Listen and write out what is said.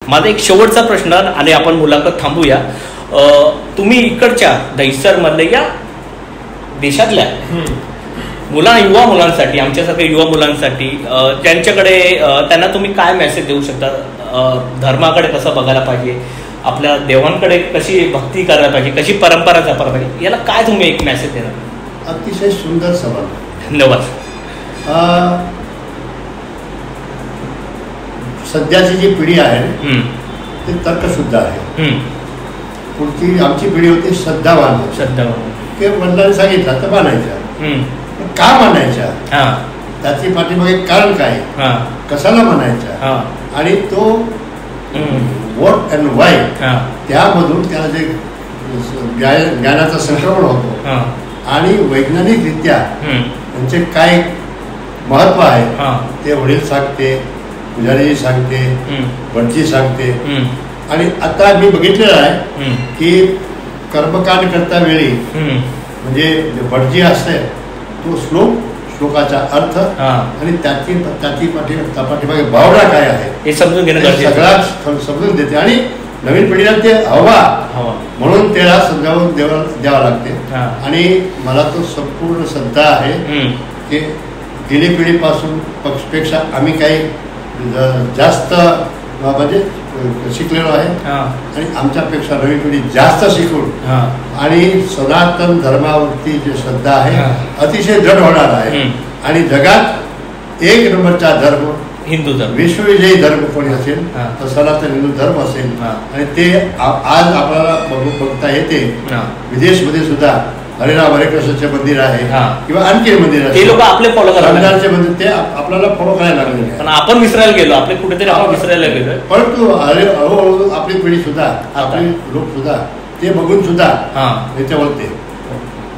माझा एक शेवटचा प्रश्न आणि आपण मुलाखत थांबूया. तुम्ही इकडच्या दहिसरमधल्या या देशातल्या युवा मुलांसाठी, आमच्यासारख्या युवा मुलांसाठी त्यांच्याकडे त्यांना तुम्ही काय मेसेज देऊ शकता? धर्माकडे कसं बघायला पाहिजे, आपल्या देवांकडे कशी भक्ती करायला पाहिजे, कशी परंपरा जपायला पाहिजे, याला काय तुम्ही एक मेसेज देणार? अतिशय सुंदर सवाल. धन्यवाद. सध्याची जी पिढी आहे ती तर्कशुद्ध आहे. पुढची आमची पिढी होती श्रद्धावान. की वडिलांनी सांगितलं तर मानायच्या. का मानायच्या, त्याची पाठीमागे कारण काय, कशाला मानायच्या, आणि तो व्हॉट अँड वाय, त्यामधून त्याला जे ज्ञानाचं संक्रमण होतो आणि वैज्ञानिकरित्या त्यांचे काय महत्व आहे ते वडील सांगते, पुजारी सांगते, भटजी सांगते. आणि आता मी बघितलेलं आहे की कर्मकांड करता वेळी म्हणजे भटजी असते तो श्लोकाचा अर्थ आणि त्याची पाठीमागे भावना काय आहे हे समजून घेणं सगळ्यात समजून देते. आणि नवीन पिढीला ते हवा म्हणून त्याला समजावून द्यावा लागते. आणि मला तो संपूर्ण श्रद्धा आहे की गेली पिढीपासून पक्षपेक्षा आम्ही काही जास्त म्हणजे शिकलेलो आहे आणि आमच्यापेक्षा नवी पिढी जास्त शिकून आणि सनातन धर्मावरती जी श्रद्धा आहे अतिशय दृढ होणार आहे. आणि जगात एक नंबरचा धर्म हिंदू धर्म, विश्वविजयी धर्म कोणी असेल तर सनातन हिंदू धर्म असेल. आणि ते आज आपल्याला बघता येते विदेशमध्ये सुद्धा हरिराम हरे कृष्णचे मंदिर आहे किंवा आणखी मंदिर आहे, ते लोक आपले फॉलो करतात. मंदिर ते आपल्याला फॉलो करायला लागले. पण आपण विसरायला गेलो, आपले कुठेतरी आपण विसरायला गेलो. परंतु हळूहळू आपली पिढी सुद्धा, आपले लोक सुद्धा ते बघून सुद्धा याच्यावरती